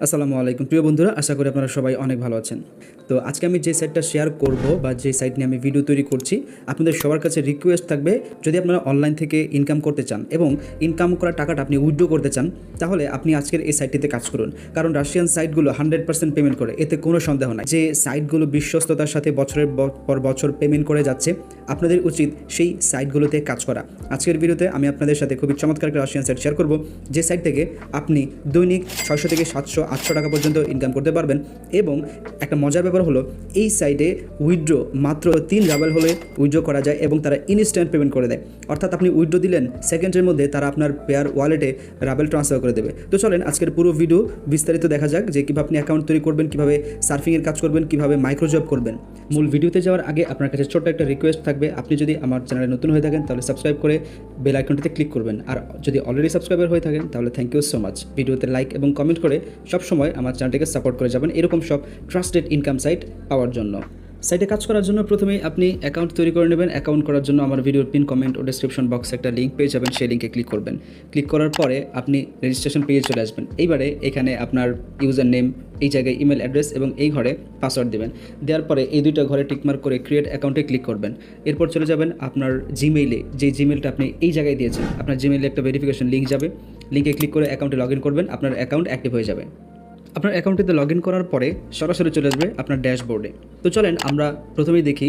আসসালামু আলাইকুম প্রিয় বন্ধুরা, আশা করি আপনারা সবাই অনেক ভালো আছেন। তো আজকে আমি যে সাইটটা শেয়ার করব বা যে সাইট নিয়ে আমি ভিডিও তৈরি করছি, আপনাদের সবার কাছে রিকোয়েস্ট থাকবে, যদি আপনারা অনলাইন থেকে ইনকাম করতে চান এবং ইনকাম করা টাকাটা আপনি উইথড্র করতে চান, তাহলে আপনি আজকের এই সাইটটিতে কাজ করুন। কারণ রাশিয়ান সাইটগুলো 100% পেমেন্ট করে, এতে কোনো সন্দেহ নাই। যে সাইটগুলো বিশ্বস্ততার সাথে বছরের পর বছর পেমেন্ট করে যাচ্ছে, আপনাদের উচিত সেই সাইটগুলোতে কাজ করা। আজকের ভিডিওতে আমি আপনাদের সাথে খুবই চমৎকার একটা রাশিয়ান সাইট শেয়ার করব, যে সাইট থেকে আপনি দৈনিক 600 থেকে 700-800 টাকা পর্যন্ত ইনকাম করতে পারবেন। এবং একটা মজার ব্যাপার হলো, এই সাইটে উইথড্র মাত্র 3 রাবেল হলে উইথড্র করা যায় এবং তারা ইনস্ট্যান্ট পেমেন্ট করে দেয়। অর্থাৎ আপনি উইথড্র দিলেন, সেকেন্ডের মধ্যে তারা আপনার পেয়ার ওয়ালেটে রাবেল ট্রান্সফার করে দেবে। তো চলেন আজকের পুরো ভিডিও বিস্তারিত দেখা যাক, যে কীভাবে আপনি অ্যাকাউন্ট তৈরি করবেন, কীভাবে সার্ফিংয়ের কাজ করবেন, কীভাবে মাইক্রোজব করবেন। মূল ভিডিওতে যাওয়ার আগে আপনার কাছে ছোট্ট একটা রিকোয়েস্ট থাকবে, আপনি যদি আমার চ্যানেলে নতুন হয়ে থাকেন তাহলে সাবস্ক্রাইব করে বেল আইকনটিতে ক্লিক করবেন। আর যদি অলরেডি সাবস্ক্রাইবার হয়ে থাকেন তাহলে থ্যাংক ইউ সো মাচ। ভিডিওতে লাইক এবং কমেন্ট করে সবসময় আমার চ্যানেলটিকে সাপোর্ট করে যাবেন এরকম সব ট্রাস্টেড ইনকাম সাইট পাওয়ার জন্য। সাইটে কাজ করার জন্য প্রথমেই আপনি অ্যাকাউন্ট তৈরি করে নেবেন। অ্যাকাউন্ট করার জন্য আমার ভিডিওর পিন কমেন্ট ও ডেসক্রিপশন বক্সে একটা লিঙ্ক পেয়ে যাবেন, সেই লিঙ্কে ক্লিক করবেন। ক্লিক করার পরে আপনি রেজিস্ট্রেশন পেজে চলে আসবেন। এইবারে এখানে আপনার ইউজার নেম, এই জায়গায় ইমেল অ্যাড্রেস এবং এই ঘরে পাসওয়ার্ড দেবেন। দেওয়ার পরে এই দুইটা ঘরে টিকমার্ক করে ক্রিয়েট অ্যাকাউন্টে ক্লিক করবেন। এরপর চলে যাবেন আপনার জিমেইলে, যে জিমেলটা আপনি এই জায়গায় দিয়েছেন, আপনার জিমেইলে একটা ভেরিফিকেশন লিঙ্ক যাবে। লিঙ্কে ক্লিক করে অ্যাকাউন্টে লগ ইন করবেন, আপনার অ্যাকাউন্ট অ্যাক্টিভ হয়ে যাবে। আপনার অ্যাকাউন্টটিতে লগ ইন করার পরে সরাসরি চলে আসবে আপনার ড্যাশবোর্ডে। তো চলেন আমরা প্রথমেই দেখি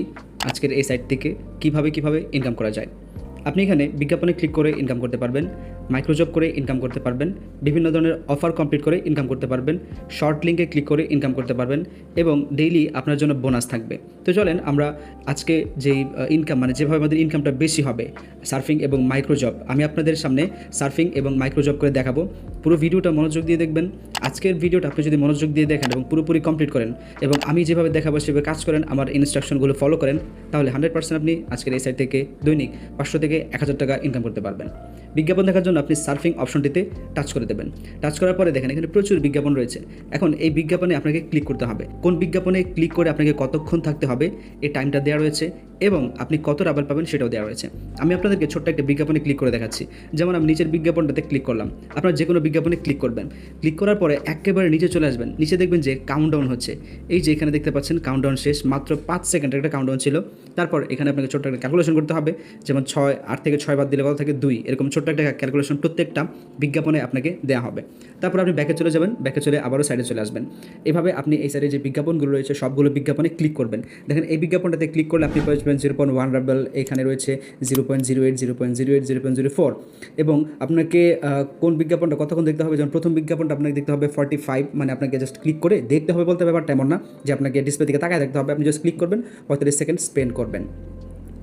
আজকের এই সাইট থেকে কীভাবে ইনকাম করা যায়। আপনি এখানে বিজ্ঞাপনে ক্লিক করে ইনকাম করতে পারবেন, মাইক্রোজব করে ইনকাম করতে পারবেন, বিভিন্ন ধরনের অফার কমপ্লিট করে ইনকাম করতে পারবেন, শর্ট লিঙ্কে ক্লিক করে ইনকাম করতে পারবেন এবং ডেইলি আপনার জন্য বোনাস থাকবে। তো চলেন আমরা আজকে যেই ইনকাম, মানে যেভাবে আমাদের ইনকামটা বেশি হবে সার্ফিং এবং মাইক্রোজব, আমি আপনাদের সামনে সার্ফিং এবং মাইক্রোজব করে দেখাবো। পুরো ভিডিওটা মনোযোগ দিয়ে দেখবেন। আজকের ভিডিওটা আপনি যদি মনোযোগ দিয়ে দেখেন এবং পুরোপুরি কমপ্লিট করেন এবং আমি যেভাবে দেখাবো সেভাবে কাজ করেন, আমার ইনস্ট্রাকশনগুলো ফলো করেন, তাহলে 100% আপনি আজকের এই সাইট থেকে দৈনিক 500 থেকে 1000 টাকা ইনকাম করতে পারবেন। বিজ্ঞাপন দেখার জন্য আপনি সার্ফিং অপশনটিতে টাচ করে দেবেন। টাচ করার পরে দেখেন এখানে প্রচুর বিজ্ঞাপন রয়েছে। এখন এই বিজ্ঞাপনে আপনাকে ক্লিক করতে হবে। কোন বিজ্ঞাপনে ক্লিক করে আপনাকে কতক্ষণ থাকতে হবে এই টাইমটা দেওয়া রয়েছে এবং আপনি কত রাবেল পাবেন সেটাও দেওয়া রয়েছে। আমি আপনাদেরকে ছোট্ট একটা বিজ্ঞাপনে ক্লিক করে দেখাচ্ছি। যেমন আমি নিচের বিজ্ঞাপনটাতে ক্লিক করলাম, আপনার যে কোনো বিজ্ঞাপনে ক্লিক করবেন। ক্লিক করার পরে একেবারে নিচে চলে আসবেন, নিচে দেখবেন যে কাউন্টডাউন হচ্ছে। এই যে এখানে দেখতে পাচ্ছেন কাউন্টডাউন শেষ, মাত্র 5 সেকেন্ডের একটা কাউন্টডাউন ছিল। তারপর এখানে আপনাকে ছোট্ট একটা ক্যালকুলেশন করতে হবে, যেমন 8 থেকে 6 বাদ দিলে কত থাকে 2, এরকম ছোট্ট একটা ক্যালকুলেশন প্রত্যেকটা বিজ্ঞাপনে আপনাকে দেওয়া হবে। তারপর আপনি ব্যাকে চলে যাবেন, ব্যাকে চলে আবারও সাইডে চলে আসবেন। এভাবে আপনি এই সাইডে যে বিজ্ঞাপনগুলো রয়েছে সবগুলো বিজ্ঞাপনে ক্লিক করবেন। দেখেন এই বিজ্ঞাপনটাতে ক্লিক করলে আপনি পাবেন 0.1 রাবেল, এখানে রয়েছে 0.08, 0.08, 0.04 এবং আপনাকে কোন বিজ্ঞাপনটা কতক্ষণ দেখতে হবে। যেমন প্রথম বিজ্ঞাপনটা আপনাকে দেখতে হবে 45, মানে আপনাকে জাস্ট ক্লিক করে দেখতে হবে বলতে, ব্যাপারটা এমন না যে আপনাকে ডিসপ্লে দিকে তাকায় দেখতে হবে। আপনি জাস্ট ক্লিক করবেন, 45 সেকেন্ড স্পেন্ড করবেন।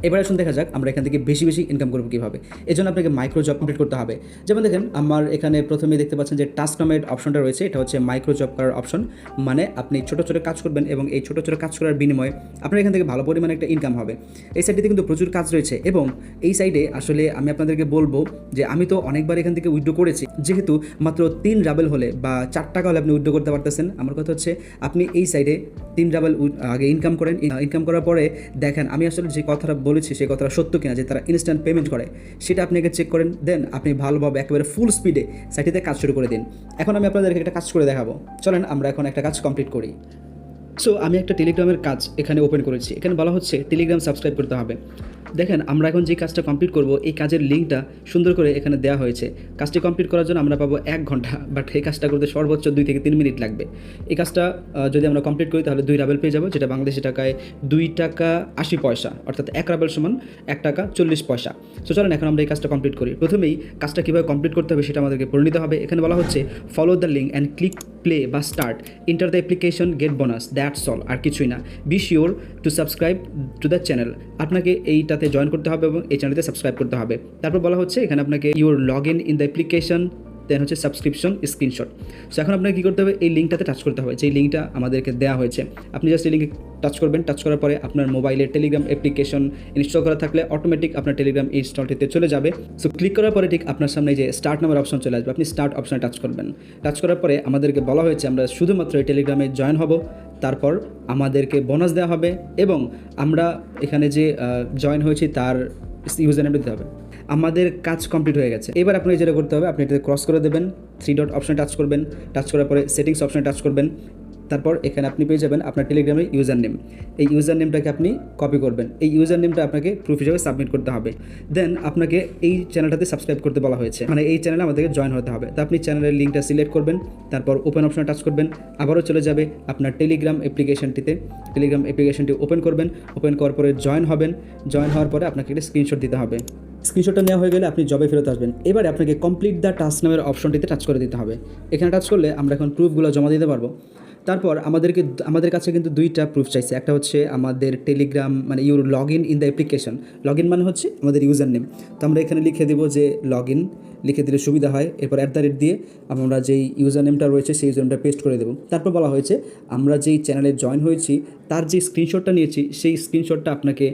এবার আসুন দেখা যাক আমরা এখান থেকে বেশি ইনকাম করবো কীভাবে। এই জন্য আপনাকে মাইক্রো জব কমপ্লিট করতে হবে। যেমন দেখেন আমার এখানে প্রথমেই দেখতে পাচ্ছেন যে টাস্ক নামের অপশনটা রয়েছে, এটা হচ্ছে মাইক্রো জব করার অপশন। মানে আপনি ছোটো ছোটো কাজ করবেন এবং এই ছোটো ছোটো কাজ করার বিনিময়ে আপনার এখান থেকে ভালো পরিমাণে একটা ইনকাম হবে। এই সাইটটিতে কিন্তু প্রচুর কাজ রয়েছে এবং এই সাইডে আসলে আমি আপনাদেরকে বলবো যে আমি তো অনেকবার এখান থেকে উইথড্র করেছি, যেহেতু মাত্র 3 রাবেল হলে বা 4 টাকা হলে আপনি উইথড্র করতে পারতেছেন। আমার কথা হচ্ছে আপনি এই সাইডে 3 রাবেল আগে ইনকাম করেন। ইনকাম করার পরে দেখেন আমি আসলে যে কথাটা বলেছি সেই কথাটা সত্য কিনা, যে তারা ইনস্ট্যান্ট পেমেন্ট করে, সেটা আপনি আগে চেক করেন। দেন আপনি ভালোভাবে একেবারে ফুল স্পিডে সাইটটিতে কাজ শুরু করে দিন। এখন আমি আপনাদেরকে একটা কাজ করে দেখাবো। চলেন আমরা এখন একটা কাজ কমপ্লিট করি। সো আমি একটা টেলিগ্রামের কাজ এখানে ওপেন করেছি। এখানে বলা হচ্ছে টেলিগ্রাম সাবস্ক্রাইব করতে হবে। দেখেন আমরা এখন যে কাজটা কমপ্লিট করব, এই কাজের লিঙ্কটা সুন্দর করে এখানে দেওয়া হয়েছে। কাজটি কমপ্লিট করার জন্য আমরা পাবো 1 ঘন্টা, বাট এই কাজটা করতে সর্বোচ্চ 2 থেকে 3 মিনিট লাগবে। এই কাজটা যদি আমরা কমপ্লিট করি তাহলে 2 রাবেল পেয়ে যাবো, যেটা বাংলাদেশি টাকায় 2 টাকা 80 পয়সা, অর্থাৎ 1 রাবেল সমান 1 টাকা 40 পয়সা। সো চলেন এখন আমরা এই কাজটা কমপ্লিট করি। প্রথমেই কাজটা কীভাবে কমপ্লিট করতে হবে সেটা আমাদেরকে পড়ে নিতে হবে। এখানে বলা হচ্ছে follow the link and click play বা start, enter the application, get bonus, that's all, আর কিছুই না। Be sure to subscribe to the channel, আপনাকে এইটাতে জয়েন করতে হবে এবং এই চ্যানেলতে সাবস্ক্রাইব করতে হবে। তারপর বলা হচ্ছে এখানে আপনাকে your log in the application, then হচ্ছে সাবস্ক্রিপশন স্ক্রিনশট। সো এখন আপনাকে কী করতে হবে, এই লিঙ্কটাতে টাচ করতে হবে, যেই লিঙ্কটা আমাদেরকে দেওয়া হয়েছে। আপনি জাস্ট এই লিঙ্কে টাচ করবেন। টাচ করার পরে আপনার মোবাইলে টেলিগ্রাম অ্যাপ্লিকেশন ইনস্টল করা থাকলে অটোমেটিক আপনার টেলিগ্রাম ইনস্টলটিতে চলে যাবে। সো ক্লিক করার পরে ঠিক আপনার সামনে যে স্টার্ট নামের অপশন চলে আসবে, আপনি স্টার্ট অপশনে টাচ করবেন। টাচ করার পরে আমাদেরকে বলা হয়েছে আমরা শুধুমাত্র এই টেলিগ্রামে জয়েন হব, তারপর আমাদেরকে বোনাস দেওয়া হবে এবং আমরা এখানে যে জয়েন হয়েছি তার ইউজার নেম দিতে হবে। আমাদের কাজ কমপ্লিট হয়ে গেছে। এবার আপনাকে যেটা করতে হবে, আপনি এটাতে ক্রস করে দেবেন, 3 ডট অপশনে টাচ করবেন, টাচ করার পরে সেটিংস অপশনে টাচ করবেন। তারপর এখানে আপনি পেয়ে যাবেন আপনার টেলিগ্রামের ইউজার নেম। এই ইউজার নেমটাকে আপনি কপি করবেন, এই ইউজার নেমটা আপনাকে প্রুফ হিসেবে সাবমিট করতে হবে। দেন আপনাকে এই চ্যানেলটাতে সাবস্ক্রাইব করতে বলা হয়েছে, মানে এই চ্যানেলে আমাদেরকে জয়েন হতে হবে। তো আপনি চ্যানেলের লিঙ্কটা সিলেক্ট করবেন, তারপর ওপেন অপশনে টাচ করবেন, আবারও চলে যাবে আপনার টেলিগ্রাম অ্যাপ্লিকেশনটিতে। টেলিগ্রাম অ্যাপ্লিকেশনটি ওপেন করবেন, ওপেন করার পরে জয়েন হবেন। জয়েন হওয়ার পরে আপনাকে একটা স্ক্রিনশট দিতে হবে। স্ক্রিনশটটা নেওয়া হয়ে গেলে আপনি জবে ফেরত আসবেন। এবারে আপনাকে কমপ্লিট দ্য টাস্ক নামের অপশনটিতে টাচ করে দিতে হবে। এখানে টাচ করলে আমরা এখন প্রুফগুলো জমা দিতে পারবো। তারপর আমাদের কাছে কিন্তু দুইটা প্রুফ চাইছে। একটা হচ্ছে আমাদের টেলিগ্রাম, মানে your log in the application. Log in মানে হচ্ছে আমাদের ইউজার নেম। তো আমরা এখানে লিখে দেবো যে লগ ইন, লিখে দিলে সুবিধা হয়। এরপর @ দিয়ে আমরা যেই ইউজার নেমটা রয়েছে সেই ইউজার নেমটা পেস্ট করে দেবো। তারপর বলা হয়েছে আমরা যেই চ্যানেলে জয়েন হয়েছি তার যে স্ক্রিনশটটা নিয়েছি সেই স্ক্রিনশটটা আপনাকে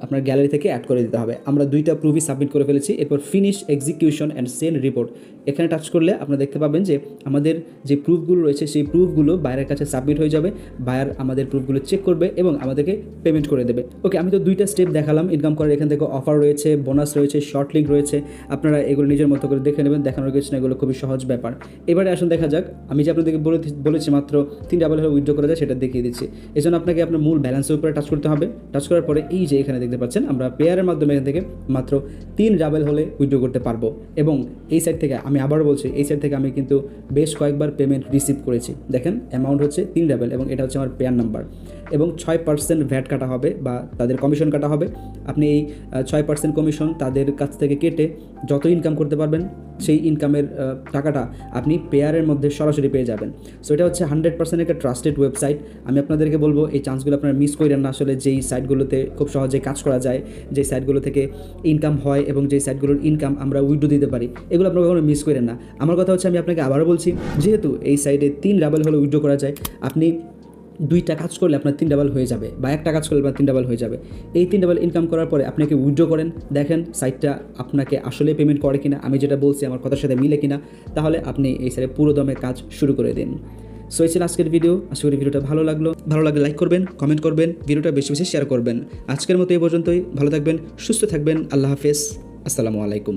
আপনার গ্যালারি থেকে অ্যাড করে দিতে হবে। আমরা দুইটা প্রুফই সাবমিট করে ফেলেছি। এরপর finish execution and send report, এখানে টাচ করলে আপনারা দেখতে পাবেন যে আমাদের যে প্রুফগুলো রয়েছে সেই প্রুফগুলো বায়ারের কাছে সাবমিট হয়ে যাবে। বায়ার আমাদের প্রুফগুলো চেক করবে এবং আমাদেরকে পেমেন্ট করে দেবে। ওকে, আমি তো দুইটা স্টেপ দেখালাম ইনকাম করার। এখান থেকে অফার রয়েছে, বোনাস রয়েছে, শর্ট লিঙ্ক রয়েছে। আপনারা এগুলো নিজের মতো করে দেখে নেবেন, দেখানোর কিছু না, এগুলো খুবই সহজ ব্যাপার। এবারে আসুন দেখা যাক, আমি যে আপনাদেরকে বলেছি মাত্র 3 ডাবল হলে উইথড্র করা যায় সেটা দেখিয়ে দিচ্ছি। এই জন্য আপনাকে আপনার মূল ব্যালেন্সের উপরে টাচ করতে হবে। টাচ করার পরে এই যে এখানে দেখতে পাচ্ছেন আমরা পেয়ারের মাধ্যমে এখান থেকে মাত্র 3 ডাবল হলে উইথড্র করতে পারবো। এবং এই সাইড থেকে আমি আবারও বলছি, এই সাইড থেকে আমি কিন্তু বেশ কয়েকবার পেমেন্ট রিসিভ করেছি। দেখেন অ্যামাউন্ট হচ্ছে 3 ডাবল এবং এটা হচ্ছে আমার পেয়ার নাম্বার। এবং 6% ভ্যাট কাটা হবে বা তাদের কমিশন কাটা হবে। আপনি এই 6% কমিশন তাদের কাছ থেকে কেটে যত ইনকাম করতে পারবেন সেই ইনকামের টাকাটা আপনি পেয়ারের মধ্যে সরাসরি পেয়ে যাবেন। সো এটা হচ্ছে 100% একটা ট্রাস্টেড ওয়েবসাইট। আমি আপনাদেরকে বলবো এই চান্সগুলো আপনারা মিস করেন না। আসলে যেই সাইটগুলোতে খুব সহজে কাজ করা যায়, যেই সাইটগুলো থেকে ইনকাম হয় এবং যেই সাইটগুলোর ইনকাম আমরা উইথড্র দিতে পারি, এগুলো আপনারা কখনো মিস করেন না। আমার কথা হচ্ছে, আমি আপনাকে আবারও বলছি, যেহেতু এই সাইটে 3 ডাবল হলে উইথড্র করা যায়, আপনি 2টা কাজ করলে আপনার 3 ডাবল হয়ে যাবে, বা একটা কাজ করলে আপনার 3 ডাবল হয়ে যাবে। এই 3 ডাবল ইনকাম করার পরে আপনাকে উইথড্র করেন, দেখেন সাইটটা আপনাকে আসলে পেমেন্ট করে কিনা, আমি যেটা বলছি আমার কথার সাথে মিলে কিনা, তাহলে আপনি এই সাইটে পুরো দমে কাজ শুরু করে দিন। সো এই ছিল আজকের ভিডিও। আশা করি ভিডিওটা ভালো লাগলে লাইক করবেন, কমেন্ট করবেন, ভিডিওটা বেশি বেশি শেয়ার করবেন। আজকের মতো এই পর্যন্তই। ভালো থাকবেন, সুস্থ থাকবেন। আল্লাহ হাফেজ, আসসালামু আলাইকুম।